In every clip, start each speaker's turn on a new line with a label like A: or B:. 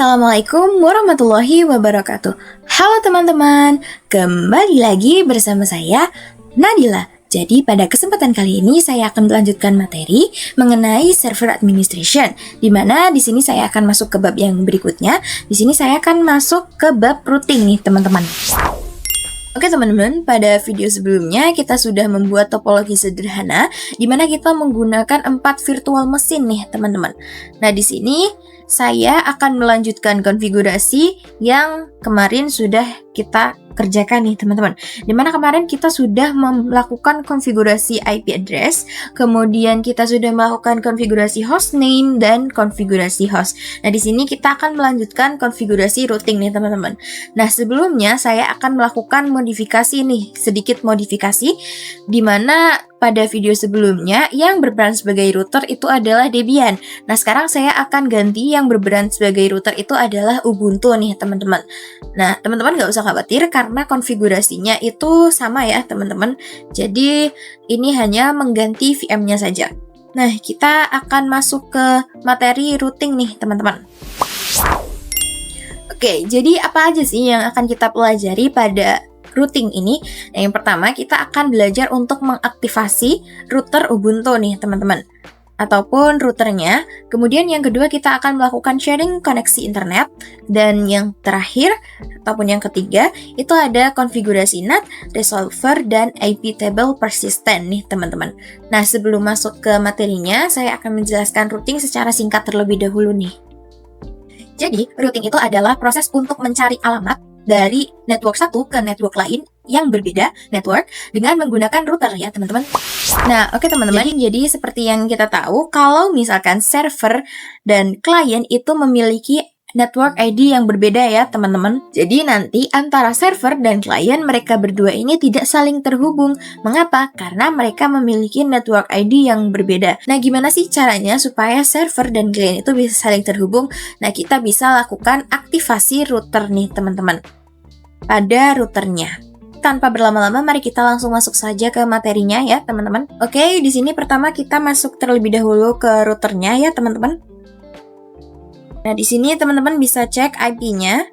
A: Assalamualaikum warahmatullahi wabarakatuh. Halo teman-teman, kembali lagi bersama saya, Nadila. Jadi pada kesempatan kali ini saya akan melanjutkan materi mengenai server administration, di mana di sini saya akan masuk ke bab yang berikutnya. Di sini saya akan masuk ke bab routing nih teman-teman. Oke teman-teman, pada video sebelumnya kita sudah membuat topologi sederhana di mana kita menggunakan 4 virtual mesin nih teman-teman. Nah di sini saya akan melanjutkan konfigurasi yang kemarin sudah kita kerjakan nih teman-teman. Dimana kemarin kita sudah melakukan konfigurasi IP address, kemudian kita sudah melakukan konfigurasi hostname dan konfigurasi host. Nah di sini kita akan melanjutkan konfigurasi routing nih teman-teman. Nah sebelumnya saya akan melakukan modifikasi nih, sedikit modifikasi, dimana pada video sebelumnya yang berperan sebagai router itu adalah Debian. Nah sekarang saya akan ganti yang berperan sebagai router itu adalah Ubuntu nih teman-teman. Nah teman-teman gak usah khawatir karena konfigurasinya itu sama ya teman-teman. Jadi ini hanya mengganti VM-nya saja. Nah kita akan masuk ke materi routing nih teman-teman. Oke, jadi apa aja sih yang akan kita pelajari pada routing ini? Nah, yang pertama kita akan belajar untuk mengaktifasi router Ubuntu nih teman-teman, ataupun routernya. Kemudian yang kedua kita akan melakukan sharing koneksi internet. Dan yang terakhir ataupun yang ketiga itu ada konfigurasi NAT, resolver, dan IP table persistent nih teman-teman. Nah sebelum masuk ke materinya saya akan menjelaskan routing secara singkat terlebih dahulu nih. Jadi routing itu adalah proses untuk mencari alamat dari network satu ke network lain yang berbeda network dengan menggunakan router ya teman-teman. Nah oke teman-teman, jadi seperti yang kita tahu kalau misalkan server dan klien itu memiliki network ID yang berbeda ya teman-teman. Jadi nanti antara server dan klien mereka berdua ini tidak saling terhubung. Mengapa? Karena mereka memiliki network ID yang berbeda. Nah gimana sih caranya supaya server dan klien itu bisa saling terhubung? Nah kita bisa lakukan aktivasi router nih teman-teman pada routernya. Tanpa berlama-lama mari kita langsung masuk saja ke materinya ya teman-teman. Oke, di sini pertama kita masuk terlebih dahulu ke routernya ya teman-teman. Nah, di sini teman-teman bisa cek IP-nya.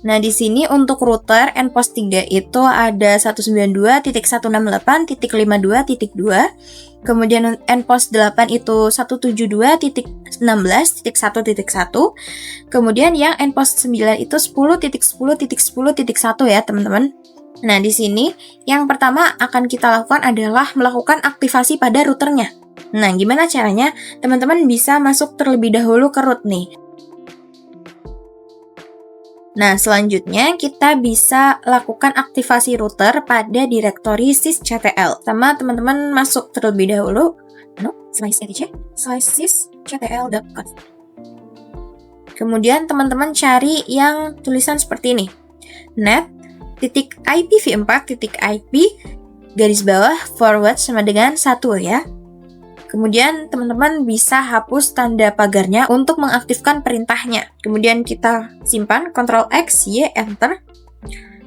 A: Nah, di sini untuk router NPOS 3 itu ada 192.168.52.2. Kemudian NPOS 8 itu 172.16.1.1. Kemudian yang NPOS 9 itu 10.10.10.1 ya, teman-teman. Nah, di sini yang pertama akan kita lakukan adalah melakukan aktivasi pada routernya. Nah, gimana caranya? Teman-teman bisa masuk terlebih dahulu ke root nih. Nah, selanjutnya kita bisa lakukan aktivasi router pada direktori sysctl. Sama teman-teman masuk terlebih dahulu /sysctl.conf. Kemudian teman-teman cari yang tulisan seperti ini. net.ipv4.ip garis bawah forward sama dengan 1 ya. Kemudian teman-teman bisa hapus tanda pagarnya untuk mengaktifkan perintahnya. Kemudian kita simpan, Ctrl X, Y, Enter.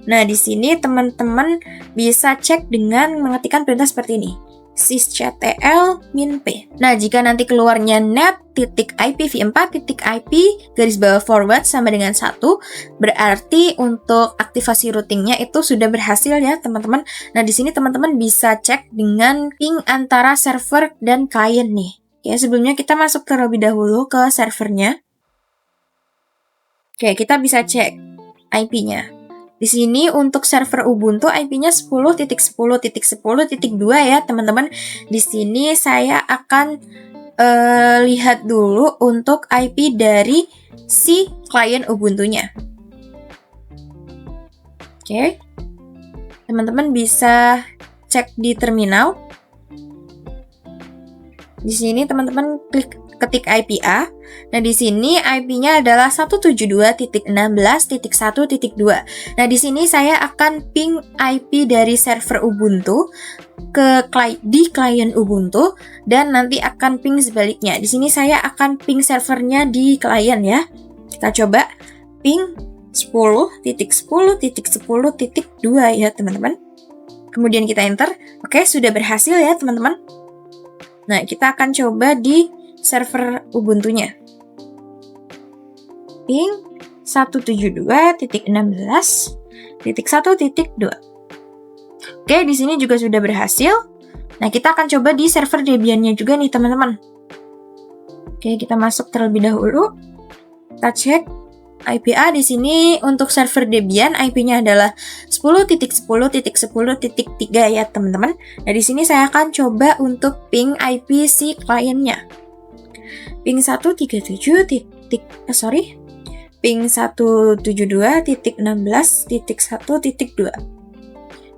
A: Nah, di sini teman-teman bisa cek dengan mengetikkan perintah seperti ini. sysctl-p. Nah, jika nanti keluarnya net.ipv4.ip garis bawah forward sama dengan 1, berarti untuk aktivasi routingnya itu sudah berhasil ya, teman-teman. Nah, di sini teman-teman bisa cek dengan ping antara server dan klien nih. Ya, sebelumnya kita masuk terlebih dahulu ke servernya. Oke, kita bisa cek IP-nya. Di sini untuk server Ubuntu IP-nya 10.10.10.2 ya teman-teman. Di sini saya akan lihat dulu untuk IP dari si klien Ubuntu-nya. Oke. Teman-teman bisa cek di terminal. Di sini teman-teman ketik IP A. Nah, di sini IP-nya adalah 172.16.1.2. Nah, di sini saya akan ping IP dari server Ubuntu ke klien Ubuntu dan nanti akan ping sebaliknya. Di sini saya akan ping servernya di klien ya. Kita coba ping 10.10.10.2 ya, teman-teman. Kemudian kita enter. Oke, sudah berhasil ya, teman-teman. Nah, kita akan coba di server Ubuntu-nya. ping 172.16.1.2. Oke, di sini juga sudah berhasil. Nah, kita akan coba di server Debian-nya juga nih, teman-teman. Oke, kita masuk terlebih dahulu. Kita cek IPA di sini untuk server Debian, IP-nya adalah 10.10.10.3 ya, teman-teman. Nah, di sini saya akan coba untuk ping IP si kliennya. Ping 172.16.1.2.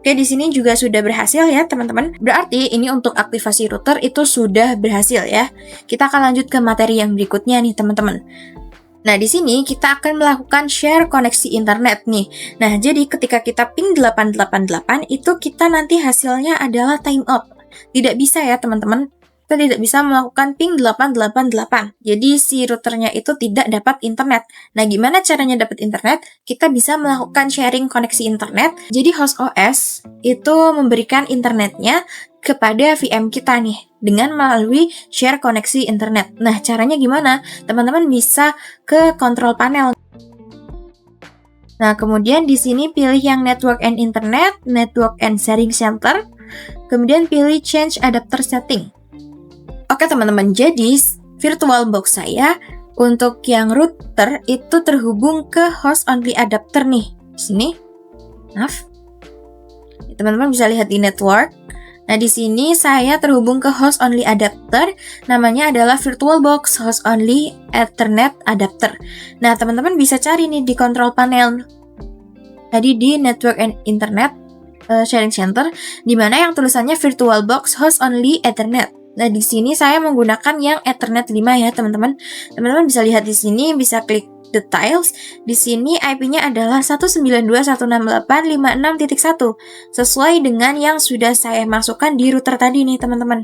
A: Oke, di sini juga sudah berhasil ya, teman-teman. Berarti ini untuk aktivasi router itu sudah berhasil ya. Kita akan lanjut ke materi yang berikutnya nih, teman-teman. Nah, di sini kita akan melakukan share koneksi internet nih. Nah, jadi ketika kita ping 888 itu kita nanti hasilnya adalah timeout. Tidak bisa ya, teman-teman. Kita tidak bisa melakukan ping 888. Jadi si routernya itu tidak dapat internet. Nah, gimana caranya dapat internet? Kita bisa melakukan sharing koneksi internet. Jadi host OS itu memberikan internetnya kepada VM kita nih dengan melalui share koneksi internet. Nah, caranya gimana? Teman-teman bisa ke control panel. Nah, kemudian di sini pilih yang network and internet, network and sharing center, kemudian pilih change adapter setting. Oke, teman-teman, jadi VirtualBox saya untuk yang router itu terhubung ke host only adapter nih. Di sini. Maaf. Teman-teman bisa lihat di network. Nah, di sini saya terhubung ke host only adapter, namanya adalah VirtualBox host only Ethernet adapter. Nah, teman-teman bisa cari nih di control panel. Tadi di network and internet sharing center, di mana yang tulisannya VirtualBox host only Ethernet. Nah, di sini saya menggunakan yang Ethernet 5 ya, teman-teman. Teman-teman bisa lihat di sini, bisa klik details. Di sini IP-nya adalah 192.168.56.1 sesuai dengan yang sudah saya masukkan di router tadi nih, teman-teman.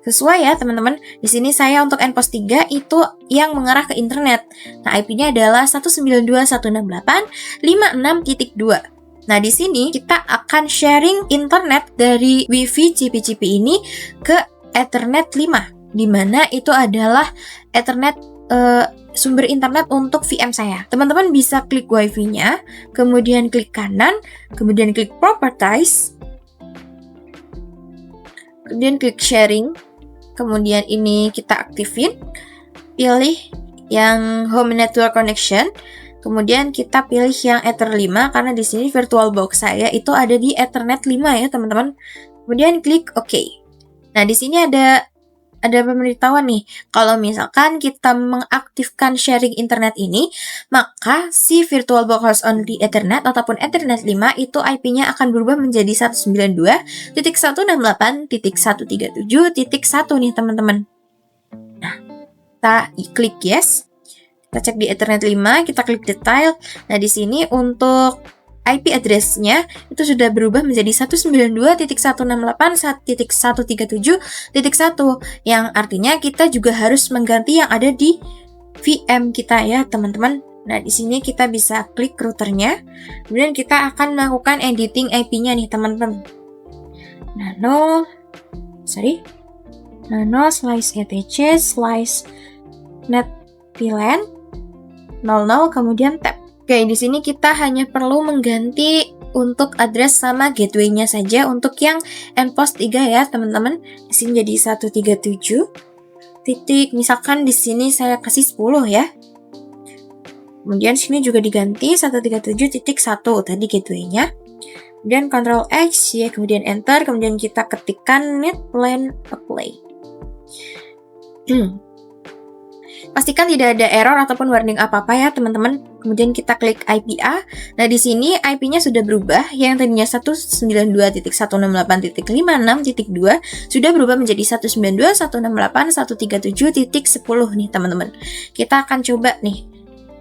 A: Sesuai ya, teman-teman. Di sini saya untuk endpost 3 itu yang mengarah ke internet. Nah, IP-nya adalah 192.168.56.2. Nah, di sini kita akan sharing internet dari Wi-Fi CP-CP ini ke Ethernet 5, di mana itu adalah Ethernet sumber internet untuk VM saya. Teman-teman bisa klik Wi-Fi-nya, kemudian klik kanan, kemudian klik Properties, kemudian klik Sharing, kemudian ini kita aktifin, pilih yang Home Network Connection. Kemudian kita pilih yang Ether 5 karena di sini VirtualBox saya itu ada di Ethernet 5 ya, teman-teman. Kemudian klik OK. Nah, di sini ada pemberitahuan nih. Kalau misalkan kita mengaktifkan sharing internet ini, maka si VirtualBox host only Ethernet ataupun Ethernet 5 itu IP-nya akan berubah menjadi 192.168.137.1 nih, teman-teman. Nah, kita klik yes. Kita cek di Ethernet 5, kita klik detail. Nah, di sini untuk IP address-nya itu sudah berubah menjadi 192.168.137.1 yang artinya kita juga harus mengganti yang ada di VM kita ya, teman-teman. Nah, di sini kita bisa klik routernya. Kemudian kita akan melakukan editing IP-nya nih, teman-teman. Nano slice etc slice net VLAN 00 kemudian tab. Oke, di sini kita hanya perlu mengganti untuk address sama gateway-nya saja untuk yang endpost 3 ya, teman-teman. Di sini jadi 137 titik, misalkan di sini saya kasih 10 ya. Kemudian sini juga diganti 137.1 tadi gateway-nya. Kemudian Ctrl X ya, kemudian enter, kemudian kita ketikkan net LAN apply. Pastikan tidak ada error ataupun warning apa-apa ya, teman-teman. Kemudian kita klik IPA. Nah, di sini IP-nya sudah berubah. Yang tadinya 192.168.56.2 sudah berubah menjadi 192.168.137.10 nih, teman-teman. Kita akan coba nih.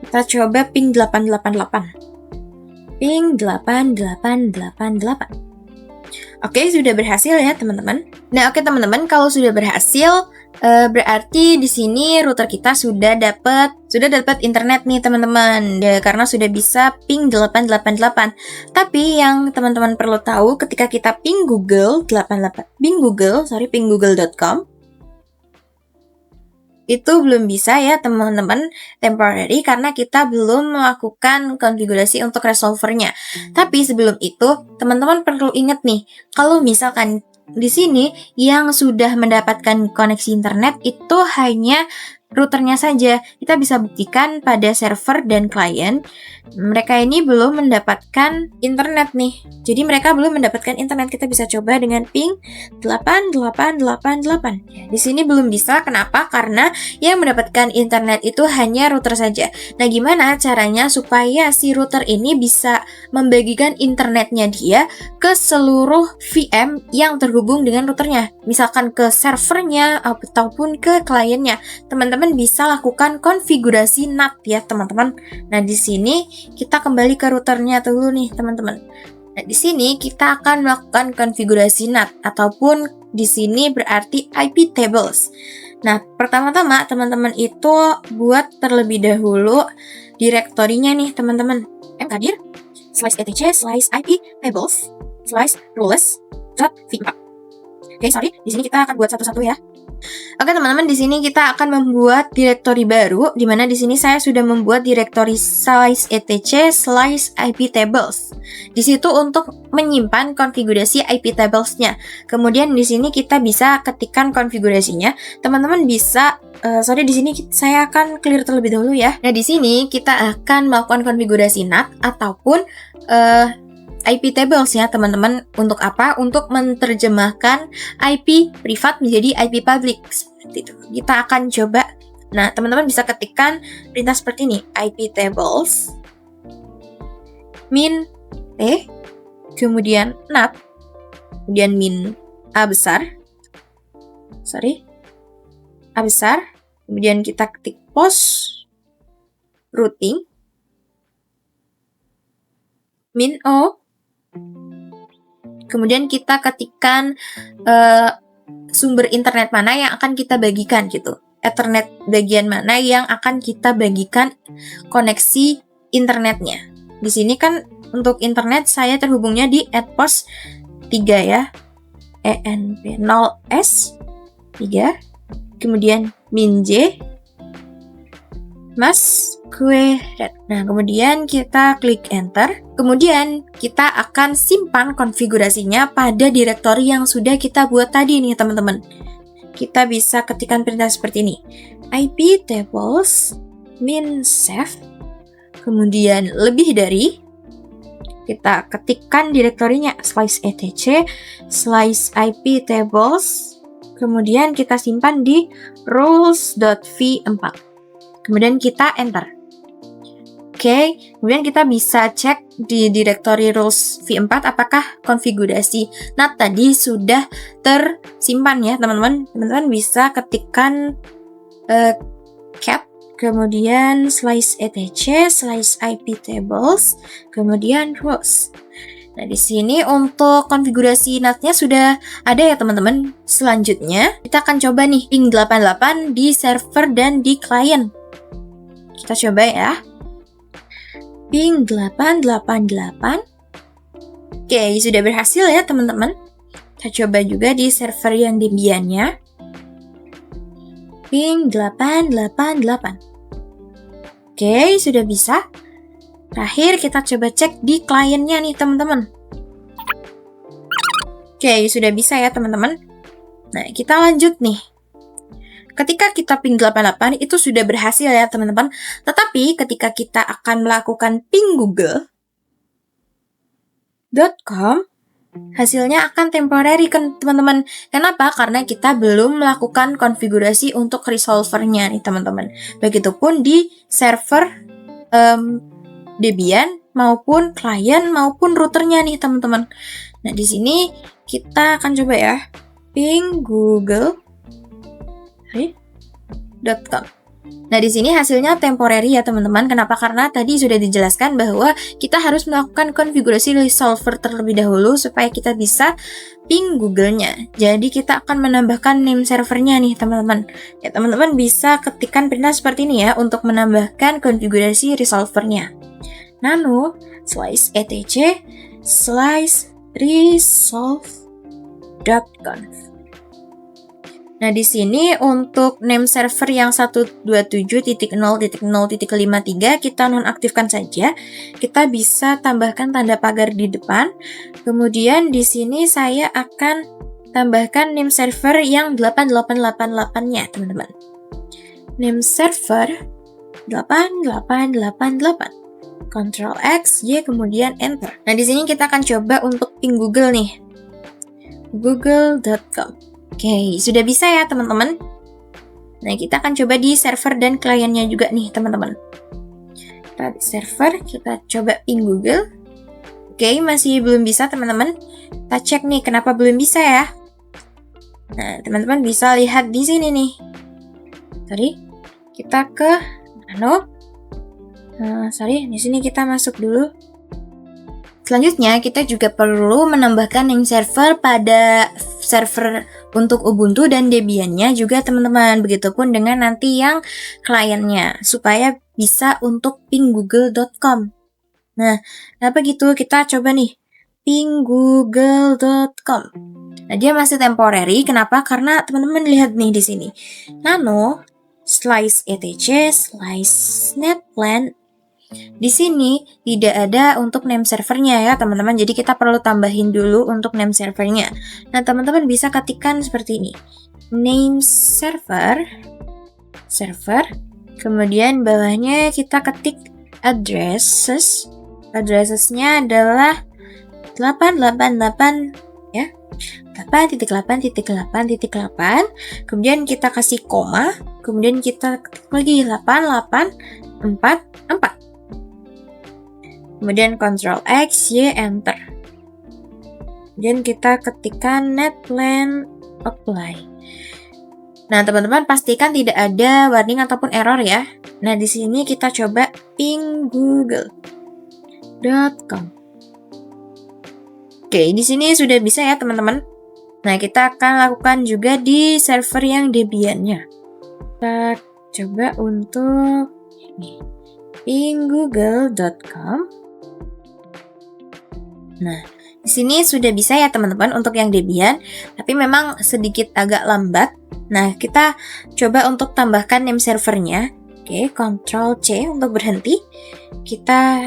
A: Kita coba ping 888. Ping 8888. Oke, sudah berhasil ya, teman-teman. Nah, oke teman-teman, kalau sudah berhasil berarti di sini router kita sudah dapat internet nih, teman-teman. Karena sudah bisa ping 888. Tapi yang teman-teman perlu tahu ketika kita ping Google.com itu belum bisa ya teman-teman, temporary, karena kita belum melakukan konfigurasi untuk resolvernya. Tapi sebelum itu, teman-teman perlu ingat nih, kalau misalkan di sini yang sudah mendapatkan koneksi internet itu hanya routernya saja. Kita bisa buktikan pada server dan klien, mereka ini belum mendapatkan internet nih. Jadi mereka belum mendapatkan internet. Kita bisa coba dengan ping 8888. Ya, di sini belum bisa. Kenapa? Karena yang mendapatkan internet itu hanya router saja. Nah, gimana caranya supaya si router ini bisa membagikan internetnya dia ke seluruh VM yang terhubung dengan routernya? Misalkan ke servernya ataupun ke kliennya. Teman-teman bisa lakukan konfigurasi NAT ya, teman-teman. Nah, di sini kita kembali ke routernya dulu nih, teman-teman. Nah, di sini kita akan melakukan konfigurasi NAT ataupun di sini berarti IP tables. Nah, pertama-tama teman-teman itu buat terlebih dahulu direktorinya nih, teman-teman. mkdir /etc /IP tables /roles.v4. Oke, sorry, di sini kita akan buat satu-satu ya. Oke teman-teman, di sini kita akan membuat direktori baru, di mana di sini saya sudah membuat direktori /etc/IP tables. Di situ untuk menyimpan konfigurasi IP tablesnya. Kemudian di sini kita bisa ketikkan konfigurasinya. Teman-teman bisa sorry, di sini saya akan clear terlebih dahulu ya. Nah, di sini kita akan melakukan konfigurasi NAT ataupun IP tables ya teman-teman. Untuk apa? Untuk menerjemahkan IP privat menjadi IP public. Seperti itu. Kita akan coba. Nah, teman-teman bisa ketikkan perintah seperti ini. IP tables min T, kemudian NAT, kemudian min A besar. A besar. Kemudian kita ketik post routing min O. Kemudian kita ketikkan sumber internet mana yang akan kita bagikan gitu. Ethernet bagian mana yang akan kita bagikan koneksi internetnya. Di sini kan untuk internet saya terhubungnya di @post 3 ya. ENP0S 3. Kemudian min J mas query. Nah, kemudian kita klik enter. Kemudian kita akan simpan konfigurasinya pada direktori yang sudah kita buat tadi nih, teman-teman. Kita bisa ketikkan perintah seperti ini. IP tables min save. Kemudian lebih dari, kita ketikkan direktorinya /etc /IP tables. Kemudian kita simpan di roles.v4. Kemudian kita enter. Oke, kemudian kita bisa cek di direktori roles v4 apakah konfigurasi NAT tadi sudah tersimpan ya, teman-teman. Teman-teman bisa ketikkan cat, kemudian /etc /IP tables, kemudian roles. Nah, di sini untuk konfigurasi NAT-nya sudah ada ya, teman-teman. Selanjutnya, kita akan coba nih ping 88 di server dan di klien. Kita coba ya. Ping 888. Oke, sudah berhasil ya, teman-teman. Kita coba juga di server yang Debian-nya. Ping 888. Oke, sudah bisa. Terakhir kita coba cek di kliennya nih, teman-teman. Oke, sudah bisa ya, teman-teman. Nah, kita lanjut nih. Ketika kita ping 88 itu sudah berhasil ya, teman-teman. Tetapi ketika kita akan melakukan ping google.com, hasilnya akan temporary kan, teman-teman. Kenapa? Karena kita belum melakukan konfigurasi untuk resolvernya nih, teman-teman. Begitupun di server Debian maupun klien maupun routernya nih, teman-teman. Nah, di sini kita akan coba ya. Ping google.com. Nah, di sini hasilnya temporary ya, teman-teman. Kenapa? Karena tadi sudah dijelaskan bahwa kita harus melakukan konfigurasi resolver terlebih dahulu supaya kita bisa ping Google-nya. Jadi kita akan menambahkan name servernya nih, teman-teman. Ya, teman-teman bisa ketikkan perintah seperti ini ya untuk menambahkan konfigurasi resolvernya. Nano /etc /resolve.conf. Nah, di sini untuk name server yang 127.0.0.53 kita nonaktifkan saja. Kita bisa tambahkan tanda pagar di depan. Kemudian di sini saya akan tambahkan name server yang 8888-nya, teman-teman. Name server 8888. Ctrl X, Y, kemudian Enter. Nah, di sini kita akan coba untuk ping Google nih. google.com. Oke, sudah bisa ya teman-teman. Nah, kita akan coba di server dan kliennya juga nih teman-teman. Kita di server, kita coba ping Google. Oke, masih belum bisa teman-teman. Kita cek nih kenapa belum bisa ya. Nah, teman-teman bisa lihat di sini nih. Kita ke Nano. Di sini kita masuk dulu. Selanjutnya, kita juga perlu menambahkan name server pada server untuk Ubuntu dan Debian-nya juga teman-teman. Begitupun dengan nanti yang kliennya, supaya bisa untuk ping google.com. Nah, apa gitu? Kita coba nih, ping google.com. Nah, dia masih temporary. Kenapa? Karena teman-teman lihat nih di sini. Nano, slice etc, slice netplan. Di sini tidak ada untuk name servernya ya teman-teman, jadi kita perlu tambahin dulu untuk name servernya. Nah, teman-teman bisa ketikkan seperti ini, name server, kemudian bawahnya kita ketik addressesnya adalah 888 ya, 8.8.8.8, kemudian kita kasih koma, kemudian kita ketik lagi 8844. Kemudian Ctrl X, Y, Enter. Dan kita ketikkan netplan apply. Nah, teman-teman pastikan tidak ada warning ataupun error ya. Nah, di sini kita coba ping google.com. Oke, di sini sudah bisa ya, teman-teman. Nah, kita akan lakukan juga di server yang Debian-nya. Kita coba untuk ping google.com. Nah, di sini sudah bisa ya teman-teman untuk yang Debian, tapi memang sedikit agak lambat. Nah, kita coba untuk tambahkan name servernya. Oke, Ctrl C untuk berhenti. Kita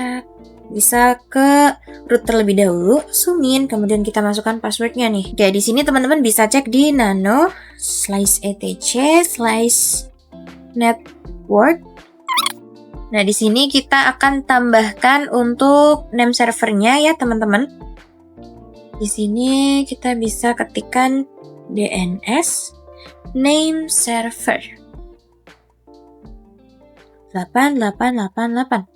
A: bisa ke root terlebih dahulu, zoom in, kemudian kita masukkan passwordnya nih. Oke, di sini teman-teman bisa cek di nano slice etc slice network. Nah, di sini kita akan tambahkan untuk name servernya ya, teman-teman. Di sini kita bisa ketikkan DNS name server 8888.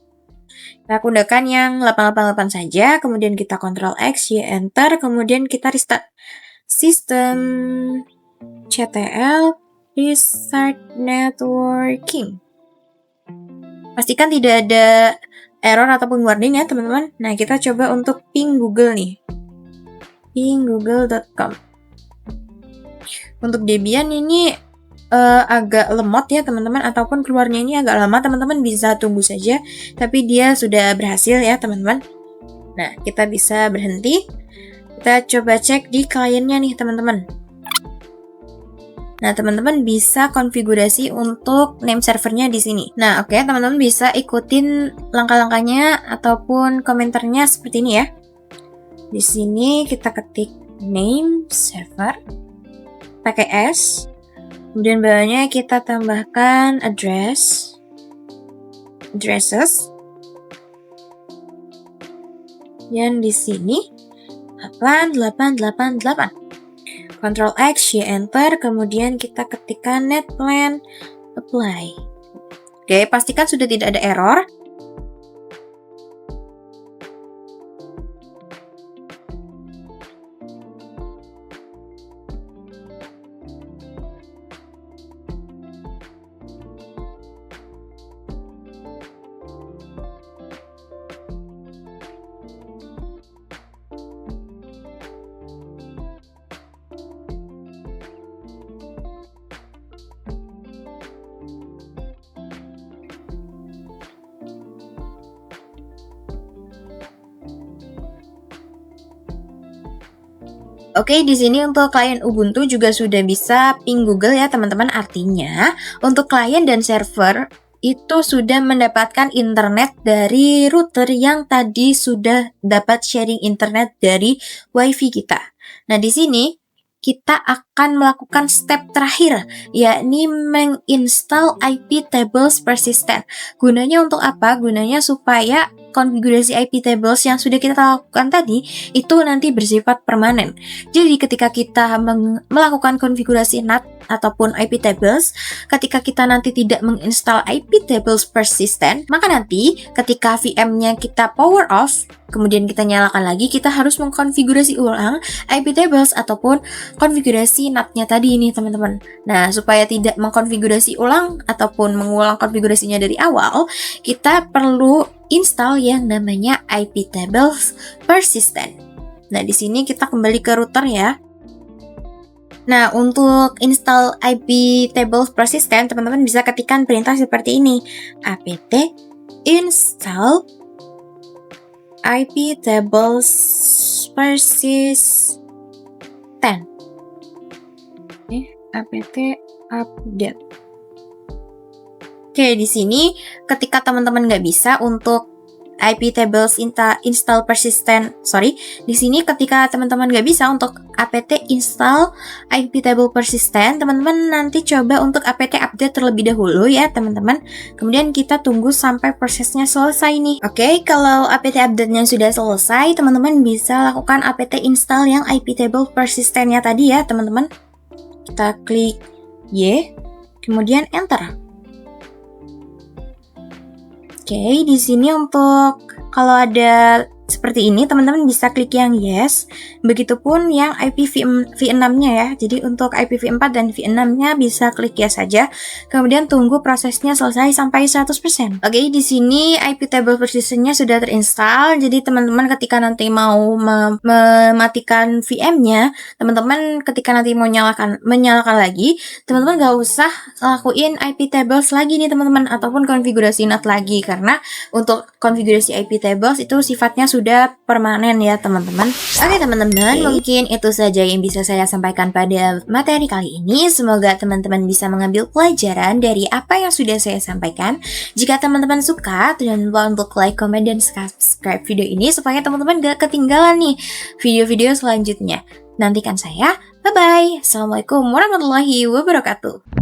A: Kita gunakan yang 888 saja, kemudian kita Ctrl X, Y, Enter, kemudian kita restart sistem CTL restart networking. Pastikan tidak ada error ataupun warning ya teman-teman. Nah, kita coba untuk ping Google nih, ping google.com. Untuk Debian ini agak lemot ya teman-teman, ataupun keluarnya ini agak lama, teman-teman bisa tunggu saja, tapi dia sudah berhasil ya teman-teman. Nah, kita bisa berhenti, kita coba cek di kliennya nih teman-teman. Nah, teman-teman bisa konfigurasi untuk name servernya di sini. Nah, oke, teman-teman bisa ikutin langkah-langkahnya ataupun komentarnya seperti ini ya. Di sini kita ketik name server pakai S. Kemudian bawahnya kita tambahkan addresses. Dan di sini 8888. Ctrl X, Y, Enter, kemudian kita ketikkan netplan apply. Oke, pastikan sudah tidak ada error. Oke, di sini untuk klien Ubuntu juga sudah bisa ping Google ya teman-teman. Artinya, untuk klien dan server itu sudah mendapatkan internet dari router yang tadi sudah dapat sharing internet dari WiFi kita. Nah, di sini kita akan melakukan step terakhir, yakni menginstal IP tables persistent. Gunanya untuk apa? Gunanya supaya konfigurasi IP tables yang sudah kita lakukan tadi itu nanti bersifat permanen. Jadi ketika kita melakukan konfigurasi NAT ataupun IP tables, ketika kita nanti tidak menginstal IP tables persistent, maka nanti ketika VM-nya kita power off, kemudian kita nyalakan lagi, kita harus mengkonfigurasi ulang IP tables ataupun konfigurasi NAT-nya tadi ini teman-teman. Nah, supaya tidak mengkonfigurasi ulang ataupun mengulang konfigurasinya dari awal, kita perlu install yang namanya IP tables persistent. Nah, di sini kita kembali ke router ya. Nah, untuk install IP tables persistent, teman-teman bisa ketikkan perintah seperti ini. apt install IP tables persistent. Apt update. Oke, di sini ketika teman-teman nggak bisa untuk IP tables install persistent, di sini ketika teman-teman nggak bisa untuk apt install IP table persistent, teman-teman nanti coba untuk apt update terlebih dahulu ya teman-teman. Kemudian kita tunggu sampai prosesnya selesai nih. Oke, kalau apt update-nya sudah selesai, teman-teman bisa lakukan apt install yang IP table persistent-nya tadi ya teman-teman. Kita klik Y, kemudian enter. Oke, di sini untuk kalau ada seperti ini, teman-teman bisa klik yang yes. Begitupun yang IP V6-nya ya. Jadi untuk IP V4 dan V6-nya bisa klik yes saja. Kemudian tunggu prosesnya selesai sampai 100%. Oke, di sini IP table persistence-nya sudah terinstall. Jadi teman-teman ketika nanti mau mematikan VM-nya, teman-teman ketika nanti mau menyalakan lagi, teman-teman nggak usah lakuin IP tables lagi nih teman-teman, ataupun konfigurasi NAT lagi, karena untuk konfigurasi IP tables itu sifatnya sudah permanen ya teman-teman. Oke teman-teman, mungkin itu saja yang bisa saya sampaikan pada materi kali ini. Semoga teman-teman bisa mengambil pelajaran dari apa yang sudah saya sampaikan. Jika teman-teman suka, jangan lupa untuk like, comment, dan subscribe video ini supaya teman-teman gak ketinggalan nih video-video selanjutnya. Nantikan saya. Bye-bye. Assalamualaikum warahmatullahi wabarakatuh.